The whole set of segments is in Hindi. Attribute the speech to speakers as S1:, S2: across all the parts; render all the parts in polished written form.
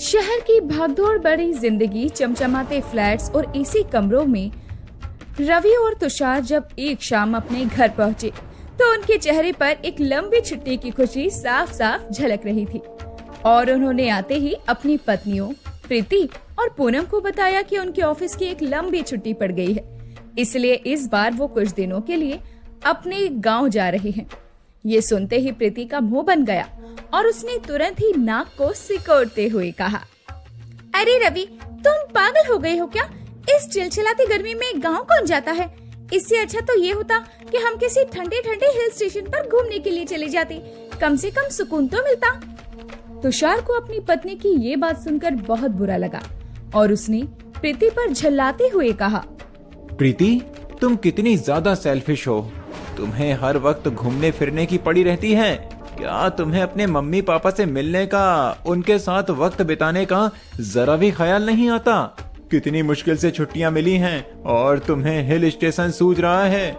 S1: शहर की भागदौड़ भरी जिंदगी, चमचमाते फ्लैट्स और एसी कमरों में रवि और तुषार जब एक शाम अपने घर पहुंचे तो उनके चेहरे पर एक लंबी छुट्टी की खुशी साफ साफ झलक रही थी। और उन्होंने आते ही अपनी पत्नियों प्रीति और पूनम को बताया कि उनके ऑफिस की एक लंबी छुट्टी पड़ गई है, इसलिए इस बार वो कुछ दिनों के लिए अपने गांव जा रहे हैं। ये सुनते ही प्रीति का मुंह बन गया और उसने तुरंत ही नाक को सिकोड़ते हुए कहा, अरे रवि, तुम पागल हो गए हो क्या? इस चिलचिलाती गर्मी में गांव कौन जाता है? इससे अच्छा तो ये होता कि हम किसी ठंडे ठंडे हिल स्टेशन पर घूमने के लिए चले जाते, कम से कम सुकून तो मिलता। तुषार को अपनी पत्नी की ये बात सुनकर बहुत बुरा लगा और उसने प्रीति पर झल्लाते हुए कहा,
S2: प्रीति, तुम कितनी ज्यादा सेल्फिश हो। तुम्हें हर वक्त घूमने फिरने की पड़ी रहती है। क्या तुम्हें अपने मम्मी पापा से मिलने का, उनके साथ वक्त बिताने का जरा भी ख्याल नहीं आता? कितनी मुश्किल से छुट्टियां मिली हैं और तुम्हें हिल स्टेशन सूझ रहा है।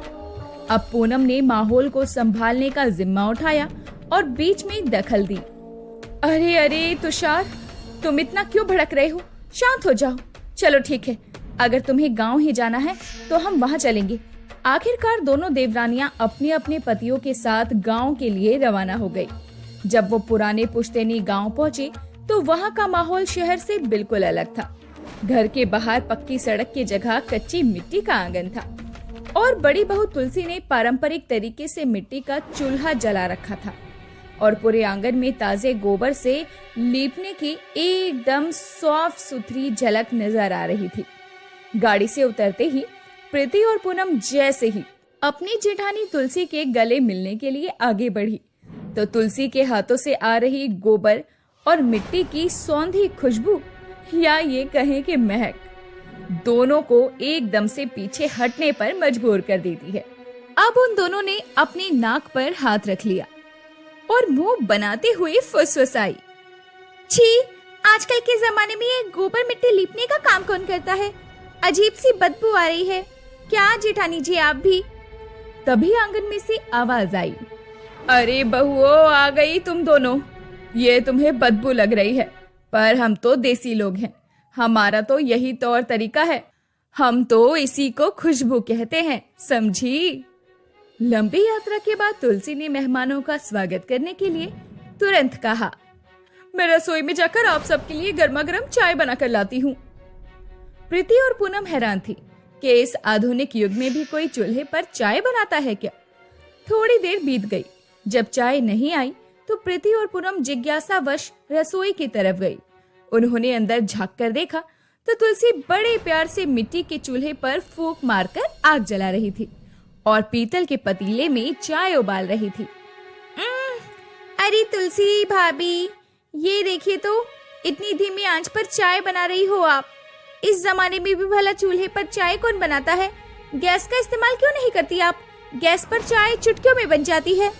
S1: अब पूनम ने माहौल को संभालने का जिम्मा उठाया और बीच में दखल दी। अरे अरे तुषार, तुम इतना क्यों भड़क रहे हो? शांत हो जाओ। चलो ठीक है, अगर तुम्हें गांव ही जाना है तो हम वहां चलेंगे। आखिरकार दोनों देवरानियां अपने अपने पतियों के साथ गांव के लिए रवाना हो गई। जब वो पुराने पुश्तैनी गांव पहुंचे तो वहां का माहौल शहर से बिल्कुल अलग था। घर के बाहर पक्की सड़क की जगह कच्ची मिट्टी का आंगन था और बड़ी बहू तुलसी ने पारंपरिक तरीके से मिट्टी का चूल्हा जला रखा था और पूरे आंगन में ताजे गोबर से लीपने की एकदम साफ सुथरी झलक नजर आ रही थी। गाड़ी से उतरते ही प्रीति और पूनम जैसे ही अपनी जेठानी तुलसी के गले मिलने के लिए आगे बढ़ी तो तुलसी के हाथों से आ रही गोबर और मिट्टी की सौंधी खुशबू, या ये कहें कि महक, दोनों को एकदम से पीछे हटने पर मजबूर कर देती है। अब उन दोनों ने अपनी नाक पर हाथ रख लिया और मुंह बनाते हुए फुसफुसाई, छी, आजकल के जमाने में ये गोबर मिट्टी लीपने का काम कौन करता है? अजीब सी बदबू आ रही है। क्या जेठानी जी आप भी? तभी आंगन में से आवाज आई, अरे बहुओं, आ गई तुम दोनों। ये तुम्हें बदबू लग रही है, पर हम तो देसी लोग हैं, हमारा तो यही तौर तरीका है। हम तो इसी को खुशबू कहते हैं, समझी? लंबी यात्रा के बाद तुलसी ने मेहमानों का स्वागत करने के लिए तुरंत कहा, मैं रसोई में जाकर आप सबके लिए गर्मा गर्म चाय बनाकर लाती हूँ। प्रीति और पूनम हैरान थी कि इस आधुनिक युग में भी कोई चूल्हे पर चाय बनाता है क्या? थोड़ी देर बीत गई। जब चाय नहीं आई तो प्रीति और पूनम जिज्ञासावश रसोई की तरफ गई। उन्होंने अंदर झांक कर देखा तो तुलसी बड़े प्यार से मिट्टी के चूल्हे पर फूंक मारकर आग जला रही थी और पीतल के पतीले में चाय उबाल रही थी। अरे तुलसी भाभी, ये देखिए तो, इतनी धीमी आंच पर चाय बना रही हो आप। इस जमाने में भी भला चूल्हे पर चाय कौन बनाता है? गैस का इस्तेमाल क्यों नहीं करती आप? गैस पर चाय चुटकियों में बन जाती है।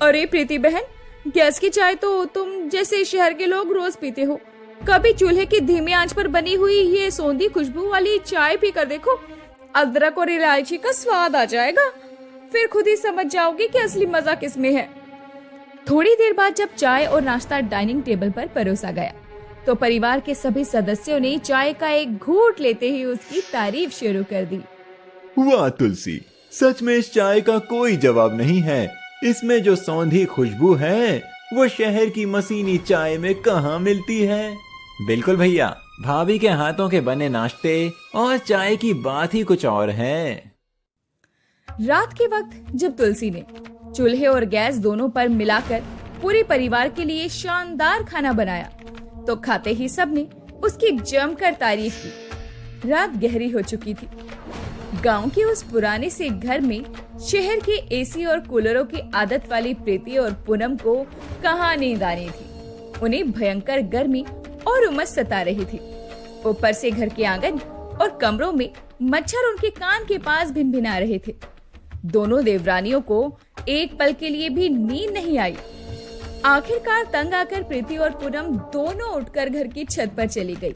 S1: अरे प्रीति बहन, गैस की चाय तो तुम जैसे शहर के लोग रोज पीते हो। कभी चूल्हे की धीमी आंच पर बनी हुई ये सौंधी खुशबू वाली चाय पी कर देखो, अदरक और इलायची का स्वाद आ जाएगा। फिर खुद ही समझ जाओगे कि असली मजा किसमें है। थोड़ी देर बाद जब चाय और नाश्ता डाइनिंग टेबल पर परोसा गया तो परिवार के सभी सदस्यों ने चाय का एक घूंट लेते ही उसकी तारीफ शुरू कर दी।
S2: वाह तुलसी, सच में इस चाय का कोई जवाब नहीं है। इसमें जो सौंधी खुशबू है वो शहर की मशीनी चाय में कहाँ मिलती है। बिल्कुल भैया, भाभी के हाथों के बने नाश्ते और चाय की बात ही कुछ और है।
S1: रात के वक्त जब तुलसी ने चूल्हे और गैस दोनों पर मिलाकर पूरे परिवार के लिए शानदार खाना बनाया तो खाते ही सबने उसकी जमकर तारीफ की। रात गहरी हो चुकी थी। गांव के उस पुराने से घर में शहर के एसी और कूलरों की आदत वाली प्रीति और पूनम को कहाँ नींद आनी थी। उन्हें भयंकर गर्मी और उमस सता रही थी। ऊपर से घर के आंगन और कमरों में मच्छर उनके कान के पास भिनभिना रहे थे। दोनों देवरानियों को एक पल के लिए भी नींद नहीं आई। आखिरकार तंग आकर प्रीति और पूनम दोनों उठकर घर की छत पर चली गई।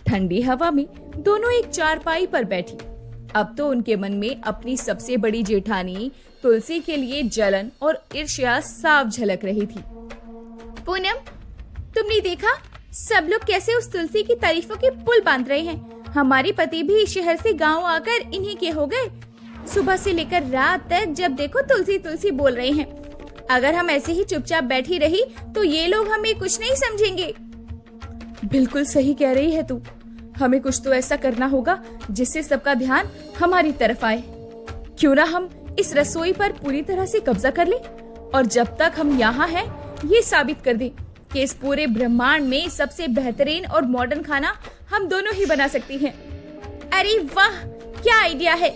S1: ठंडी हवा में दोनों एक चारपाई पर बैठी। अब तो उनके मन में अपनी सबसे बड़ी जेठानी तुलसी के लिए जलन और ईर्ष्या साफ झलक रही थी। पूनम, तुमने देखा सब लोग कैसे उस तुलसी की तारीफों के पुल बांध रहे हैं। हमारे पति भी शहर से गांव आकर इन्हीं के हो गए। सुबह से लेकर रात तक जब देखो तुलसी तुलसी बोल रहे हैं। अगर हम ऐसे ही चुपचाप बैठी रही तो ये लोग हमें कुछ नहीं समझेंगे। बिल्कुल सही कह रही है तू। हमें कुछ तो ऐसा करना होगा जिससे सबका ध्यान हमारी तरफ आए। क्यों ना हम इस रसोई पर पूरी तरह से कब्जा कर लें और जब तक हम यहाँ हैं ये साबित कर दें कि इस पूरे ब्रह्मांड में सबसे बेहतरीन और मॉडर्न खाना हम दोनों ही बना सकती हैं। अरे वाह, क्या आइडिया है।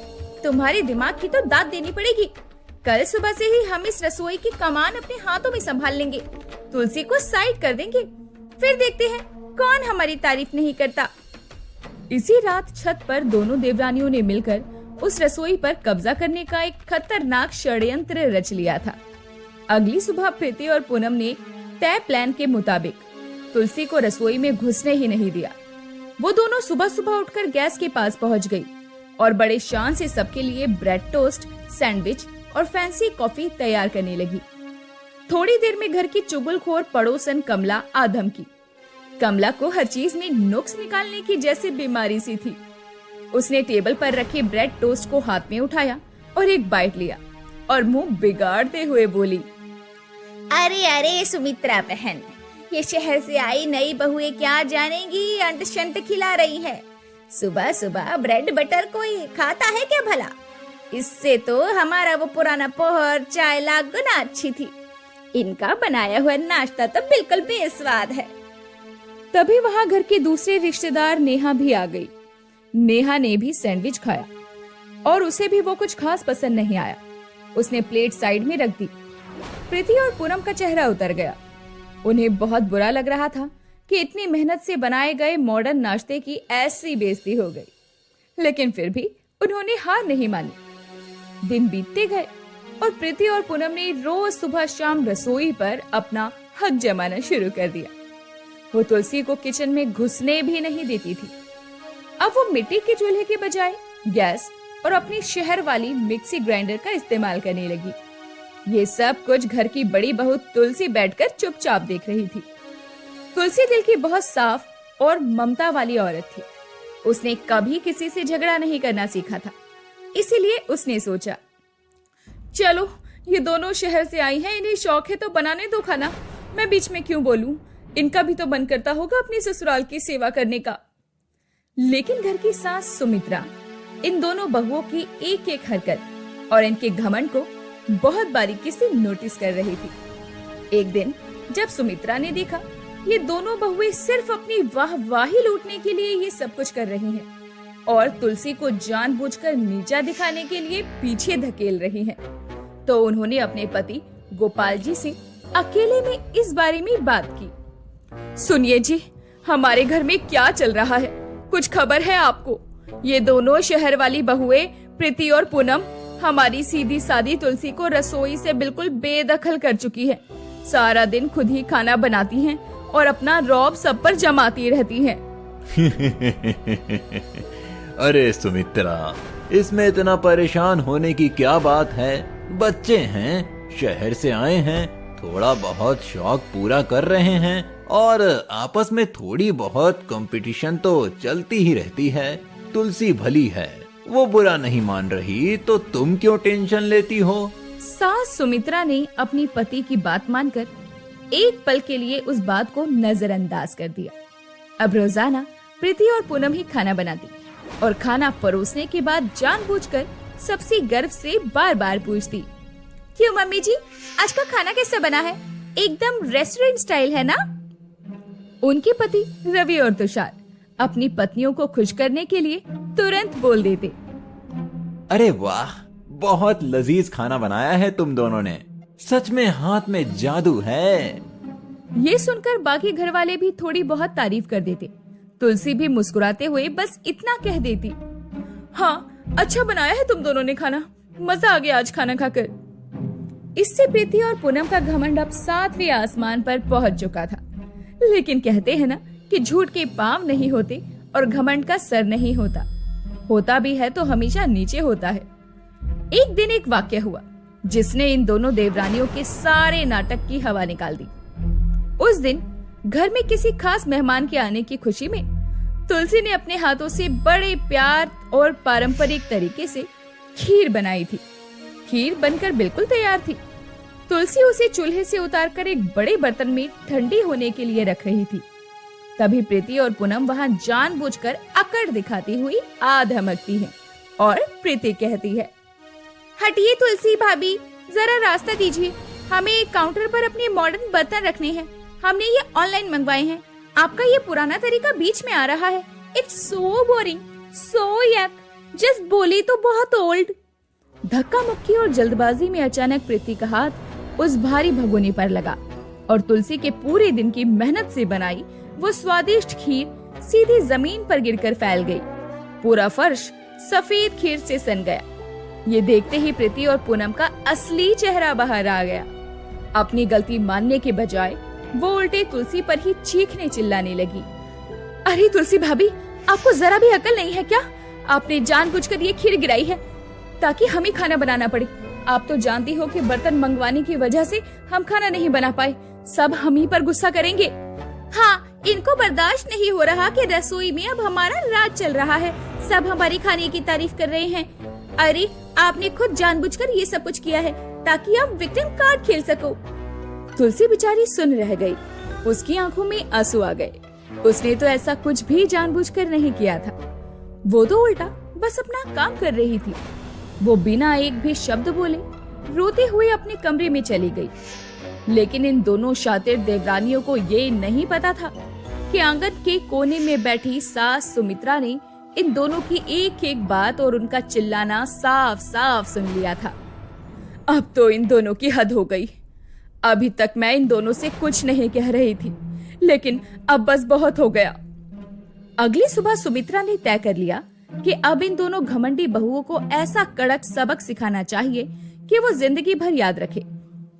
S1: तुम्हारे दिमाग की तो दाद देनी पड़ेगी। कल सुबह से ही हम इस रसोई की कमान अपने हाथों में संभाल लेंगे। तुलसी को साइड कर देंगे, फिर देखते हैं कौन हमारी तारीफ नहीं करता। इसी रात छत पर दोनों देवरानियों ने मिलकर उस रसोई पर कब्जा करने का एक खतरनाक षड्यंत्र रच लिया था। अगली सुबह प्रीति और पूनम ने तय प्लान के मुताबिक तुलसी को रसोई में घुसने ही नहीं दिया। वो दोनों सुबह सुबह उठकर गैस के पास पहुंच गई और बड़े शान से सबके लिए ब्रेड टोस्ट, सैंडविच और फैंसी कॉफी तैयार करने लगी। थोड़ी देर में घर की चुगलखोर पड़ोसन कमला आधम की। कमला को हर चीज में नुक्स निकालने की जैसे बीमारी सी थी। उसने टेबल पर रखे ब्रेड टोस्ट को हाथ में उठाया और एक बाइट लिया और मुंह बिगाड़ते हुए बोली, अरे अरे सुमित्रा बहन, ये शहर से आई नई बहुएं क्या जानेंगी, अंट शंट खिला रही है। सुबह सुबह ब्रेड बटर कोई खाता है क्या भला? इससे तो हमारा वो पुराना पोहा चाय लाख गुना अच्छी थी। इनका बनाया हुआ नाश्ता तो बिल्कुल बेस्वाद है। तभी वहाँ घर के दूसरे रिश्तेदार नेहा भी आ गई। नेहा ने भी सैंडविच खाया और उसे भी वो कुछ खास पसंद नहीं आया। उसने प्लेट साइड में रख दी। प्रीति और पूनम का चेहरा उतर गया। उन्हें बहुत बुरा लग रहा था कि इतनी मेहनत से बनाए गए मॉडर्न नाश्ते की ऐसी बेइज्जती हो गई, लेकिन फिर भी उन्होंने हार नहीं मानी। दिन बीतते गए और प्रीति और पूनम ने रोज सुबह शाम रसोई पर अपना हक जमाना शुरू कर दिया। वो तुलसी को किचन में घुसने भी नहीं देती थी। अब वो मिट्टी के चूल्हे के बजाय गैस और अपनी शहर वाली मिक्सी ग्राइंडर का इस्तेमाल करने लगी। ये सब कुछ घर की बड़ी बहू तुलसी बैठकर चुपचाप देख रही थी। तुलसी दिल की बहुत साफ और ममता वाली औरत थी। उसने कभी किसी से झगड़ा नहीं करना सीखा था। इसीलिए उसने सोचा, चलो ये दोनों शहर से आई हैं, इन्हें शौक है तो बनाने दो खाना। मैं बीच में क्यों बोलूं? इनका भी तो मन करता होगा अपनी ससुराल की सेवा करने का। लेकिन घर की सास सुमित्रा इन दोनों बहुओं की एक एक हरकत और इनके घमंड को बहुत बारीकी से नोटिस कर रही थी। एक दिन जब सुमित्रा ने देखा ये दोनों बहुएं सिर्फ अपनी वाहवाही लूटने के लिए ये सब कुछ कर रही हैं और तुलसी को जानबूझकर नीचा दिखाने के लिए पीछे धकेल रही हैं, तो उन्होंने अपने पति गोपाल जी से अकेले में इस बारे में बात की। सुनिए जी, हमारे घर में क्या चल रहा है, कुछ खबर है आपको? ये दोनों शहर वाली बहुएं प्रीति और पूनम हमारी सीधी सादी तुलसी को रसोई से बिल्कुल बेदखल कर चुकी है। सारा दिन खुद ही खाना बनाती हैं और अपना रौब सब पर जमाती रहती हैं।
S2: अरे सुमित्रा, इसमें इतना परेशान होने की क्या बात है? बच्चे हैं, शहर से आए हैं, थोड़ा बहुत शौक पूरा कर रहे हैं और आपस में थोड़ी बहुत कंपटीशन तो चलती ही रहती है। तुलसी भली है, वो बुरा नहीं मान रही, तो तुम क्यों टेंशन लेती हो?
S1: सास सुमित्रा ने अपनी पति की बात मानकर एक पल के लिए उस बात को नजरअंदाज कर दिया। अब रोजाना प्रीति और पूनम ही खाना बनाती और खाना परोसने के बाद जानबूझकर सबसे गर्व से बार बार पूछती, क्यों मम्मी जी, आज का खाना कैसा बना है? एकदम रेस्टोरेंट स्टाइल है ना? उनके पति रवि और तुषार अपनी पत्नियों को खुश करने के लिए तुरंत बोल देते,
S2: अरे वाह, बहुत लजीज खाना बनाया है तुम दोनों ने, सच में हाथ में जादू है।
S1: ये सुनकर बाकी घर वाले भी थोड़ी बहुत तारीफ कर देते। तुलसी भी मुस्कुराते हुए बस इतना कह देती, हाँ अच्छा बनाया है तुम दोनों ने खाना, मजा आ गया आज खाना खाकर। इससे प्रीति और पूनम का घमंड अब 7वें आसमान पर पहुंच चुका था। लेकिन कहते हैं ना कि झूठ के पांव नहीं होते और घमंड का सर नहीं होता। होता भी है तो हमेशा नीचे होता है। एक दिन एक वाक्य हुआ जिसने इन दोनों देवरानियों के सारे नाटक की हवा निकाल दी। उस दिन घर में किसी खास मेहमान के आने की खुशी में तुलसी ने अपने हाथों से बड़े प्यार और पारंपरिक तरीके से खीर बनाई थी। खीर बनकर बिल्कुल तैयार थी। तुलसी उसे चूल्हे से उतारकर एक बड़े बर्तन में ठंडी होने के लिए रख रही थी। तभी प्रीति और पूनम वहां जानबूझकर अकड़ दिखाती हुई आ धमकती है और प्रीति कहती है, हटिए तुलसी भाभी, जरा रास्ता दीजिए। हमें एक काउंटर पर अपने मॉडर्न बर्तन रखने हैं। हमने ये ऑनलाइन मंगवाए हैं। आपका ये पुराना तरीका बीच में आ रहा है। इट्स सो बोरिंग, सो यक, जस्ट बोली तो बहुत ओल्ड। धक्का मुक्की और जल्दबाजी में अचानक प्रीति का हाथ उस भारी भगोनी पर लगा और तुलसी के पूरे दिन की मेहनत से बनाई वो स्वादिष्ट खीर सीधी जमीन पर गिरकर फैल गई। पूरा फर्श सफेद खीर से सन गया। ये देखते ही प्रीति और पूनम का असली चेहरा बाहर आ गया। अपनी गलती मानने के बजाय वो उल्टे तुलसी पर ही चीखने चिल्लाने लगी। अरे तुलसी भाभी, आपको जरा भी अकल नहीं है क्या? आपने जानबूझकर ये खीर गिराई है ताकि हमें खाना बनाना पड़े। आप तो जानती हो कि बर्तन मंगवाने की वजह से हम खाना नहीं बना पाए। सब हम ही पर गुस्सा करेंगे। हाँ, इनको बर्दाश्त नहीं हो रहा कि रसोई में अब हमारा राज चल रहा है। सब हमारे खाने की तारीफ कर रहे हैं। अरे आपने खुद जानबूझकर ये सब कुछ किया है ताकि आप विक्टिम कार्ड खेल सको। तुलसी बेचारी सुन रह गई। उसकी आंखों में आंसू आ गए। उसने तो ऐसा कुछ भी जानबूझकर नहीं किया था। वो तो उल्टा बस अपना काम कर रही थी। वो बिना एक भी शब्द बोले रोते हुए अपने कमरे में चली गई। लेकिन इन दोनों शातिर देवरानियों को ये नहीं पता था कि आंगन के कोने में बैठी सास सुमित्रा ने इन दोनों की एक एक बात और उनका चिल्लाना साफ साफ सुन लिया था। अब तो इन दोनों की हद हो गई। अभी तक मैं इन दोनों से कुछ नहीं कह रही थी, लेकिन अब बस बहुत हो गया। अगली सुबह सुमित्रा ने तय कर लिया कि अब इन दोनों घमंडी बहुओं को ऐसा कड़क सबक सिखाना चाहिए कि वो जिंदगी भर याद रखे।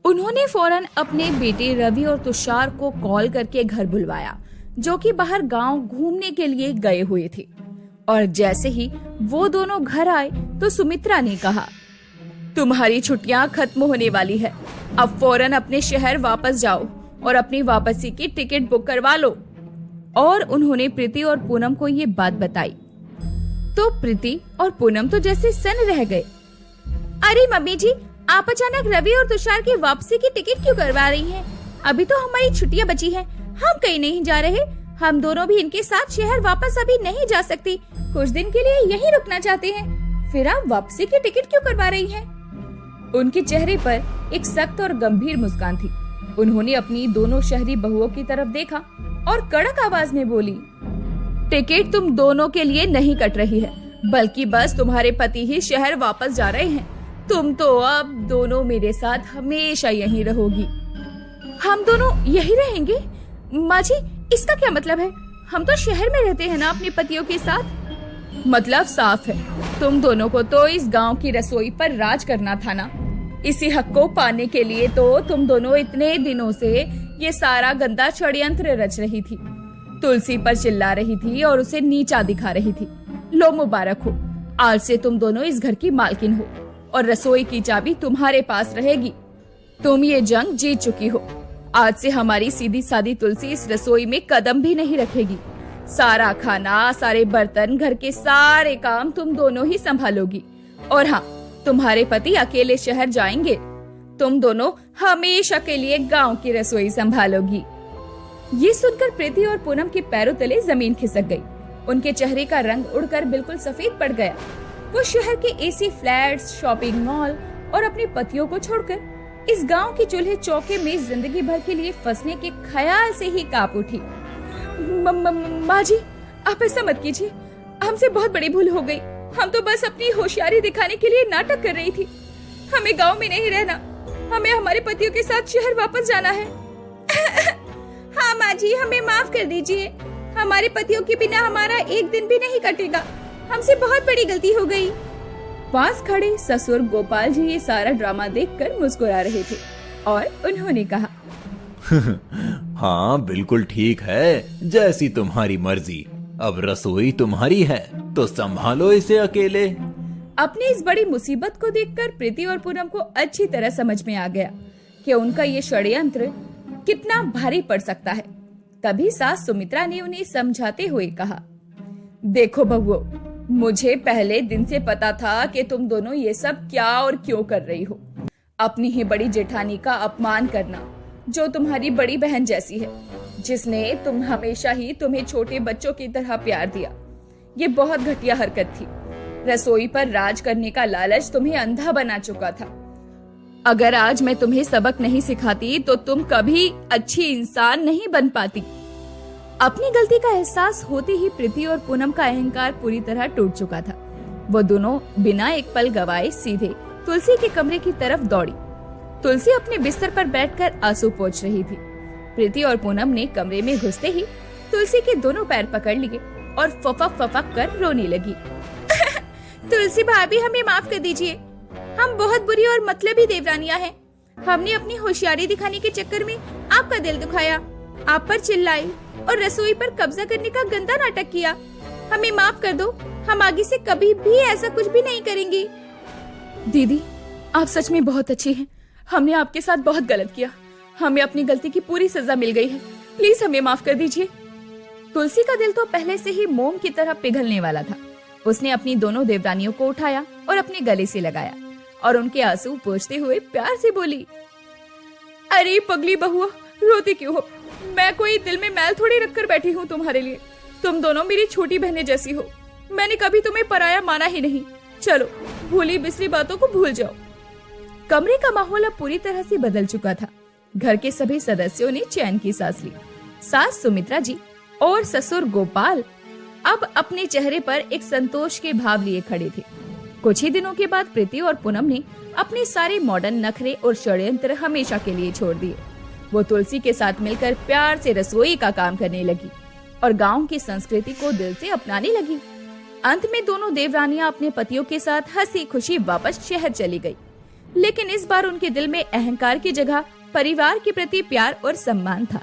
S1: उन्होंने फौरन अपने बेटे रवि और तुषार को कॉल करके घर बुलवाया, जो कि बाहर गांव घूमने के लिए गए हुए थे। और जैसे ही वो दोनों घर आए तो सुमित्रा ने कहा, तुम्हारी छुट्टियां खत्म होने वाली है। अब फौरन अपने शहर वापस जाओ और अपनी वापसी की टिकट बुक करवा लो। और उन्होंने प्रीति और पूनम को ये बात बताई तो प्रीति और पूनम तो जैसे सन रह गए। अरे मम्मी जी, आप अचानक रवि और तुषार की वापसी की टिकट क्यों करवा रही हैं? अभी तो हमारी छुट्टियां बची हैं। हम कहीं नहीं जा रहे। हम दोनों भी इनके साथ शहर वापस अभी नहीं जा सकती। कुछ दिन के लिए यहीं रुकना चाहते हैं। फिर आप वापसी की टिकट क्यों करवा रही हैं? उनके चेहरे पर एक सख्त और गंभीर मुस्कान थी। उन्होंने अपनी दोनों शहरी बहुओं की तरफ देखा और कड़क आवाज में बोली, टिकट तुम दोनों के लिए नहीं कट रही है, बल्कि बस तुम्हारे पति ही शहर वापस जा रहे हैं। तुम तो अब दोनों मेरे साथ हमेशा यहीं रहोगी। हम दोनों यहीं रहेंगे? माँ जी, इसका क्या मतलब है? हम तो शहर में रहते हैं ना अपने पतियों के साथ। मतलब साफ है, तुम दोनों को तो इस गांव की रसोई पर राज करना था ना। इसी हक को पाने के लिए तो तुम दोनों इतने दिनों से ये सारा गंदा षड्यंत्र रच रही थी। तुलसी पर चिल्ला रही थी और उसे नीचा दिखा रही थी। लो मुबारक हो, आज से तुम दोनों इस घर की मालकिन हो और रसोई की चाबी तुम्हारे पास रहेगी। तुम ये जंग जीत चुकी हो। आज से हमारी सीधी सादी तुलसी इस रसोई में कदम भी नहीं रखेगी। सारा खाना, सारे बर्तन, घर के सारे काम तुम दोनों ही संभालोगी। और हाँ, तुम्हारे पति अकेले शहर जाएंगे। तुम दोनों हमेशा के लिए गांव की रसोई संभालोगी। ये सुनकर प्रीति और पूनम के पैरों तले जमीन खिसक गई। उनके चेहरे का रंग उड़कर बिल्कुल सफेद पड़ गया। वो शहर के एसी फ्लैट्स, शॉपिंग मॉल और अपने पतियों को छोड़कर इस गांव के चूल्हे चौके में जिंदगी भर के लिए फंसने के ख्याल से ही कांप उठी। माँ जी, आप ऐसा मत कीजिए। हमसे बहुत बड़ी भूल हो गई। हम तो बस अपनी होशियारी दिखाने के लिए नाटक कर रही थी। हमें गांव में नहीं रहना। हमें हमारे पतियों के साथ शहर वापस जाना है। हाँ माँ जी, हमें माफ कर दीजिए। हमारे पतियों के बिना हमारा एक दिन भी नहीं कटेगा। हमसे बहुत बड़ी गलती हो गई। पास खड़े ससुर गोपाल जी ये सारा ड्रामा देखकर मुस्कुरा रहे थे और उन्होंने कहा,
S2: हाँ बिल्कुल ठीक है, जैसी तुम्हारी मर्जी। अब रसोई तुम्हारी है तो संभालो इसे अकेले।
S1: अपनी इस बड़ी मुसीबत को देखकर प्रीति और पूनम को अच्छी तरह समझ में आ गया कि उनका ये षड्यंत्र कितना भारी पड़ सकता है। तभी सास सुमित्रा ने उन्हें समझाते हुए कहा, देखो बहुओं, मुझे पहले दिन से पता था कि तुम दोनों ये सब क्या और क्यों कर रही हो। अपनी ही बड़ी जेठानी का अपमान करना, जो तुम्हारी बड़ी बहन जैसी है, जिसने तुम हमेशा ही तुम्हें छोटे बच्चों की तरह प्यार दिया, ये बहुत घटिया हरकत थी। रसोई पर राज करने का लालच तुम्हें अंधा बना चुका था। अगर आज मैं तुम्हें सबक नहीं सिखाती तो तुम कभी अच्छी इंसान नहीं बन पाती। अपनी गलती का एहसास होते ही प्रीति और पूनम का अहंकार पूरी तरह टूट चुका था। वो दोनों बिना एक पल गवाए सीधे तुलसी के कमरे की तरफ दौड़ी। तुलसी अपने बिस्तर पर बैठकर आंसू पोंछ रही थी। प्रीति और पूनम ने कमरे में घुसते ही तुलसी के दोनों पैर पकड़ लिए और फफक फफक कर रोने लगी। तुलसी भाभी, हमें माफ कर दीजिए। हम बहुत बुरी और मतलबी देवरानियां हैं। हमने अपनी होशियारी दिखाने के चक्कर में आपका दिल दुखाया, आप पर चिल्लाई और रसोई पर कब्जा करने का गंदा नाटक किया। हमें माफ कर दो, हम आगे से कभी भी ऐसा कुछ भी नहीं करेंगे। दीदी, आप सच में बहुत अच्छी हैं। हमने आपके साथ बहुत गलत किया। हमें अपनी गलती की पूरी सजा मिल गई है। प्लीज हमें माफ कर दीजिए। तुलसी का दिल तो पहले से ही मोम की तरह पिघलने वाला था। उसने अपनी दोनों देवरानियों को उठाया और अपने गले से लगाया और उनके आंसू पोंछते हुए प्यार से बोली, अरे पगली बहुआ, रोती क्यों हो? मैं कोई दिल में मैल थोड़ी रखकर बैठी हूँ तुम्हारे लिए। तुम दोनों मेरी छोटी बहनें जैसी हो। मैंने कभी तुम्हें पराया माना ही नहीं। चलो, भूली बिसरी बातों को भूल जाओ। कमरे का माहौल अब पूरी तरह से बदल चुका था। घर के सभी सदस्यों ने चैन की सांस ली। सास सुमित्रा जी और ससुर गोपाल अब अपने चेहरे पर एक संतोष के भाव लिए खड़े थे। कुछ ही दिनों के बाद प्रीति और पूनम ने अपने सारे मॉडर्न नखरे और षड्यंत्र हमेशा के लिए छोड़ दिए। वो तुलसी के साथ मिलकर प्यार से रसोई का काम करने लगी और गांव की संस्कृति को दिल से अपनाने लगी। अंत में दोनों देवरानियां अपने पतियों के साथ हंसी खुशी वापस शहर चली गई। लेकिन इस बार उनके दिल में अहंकार की जगह परिवार के प्रति प्यार और सम्मान था।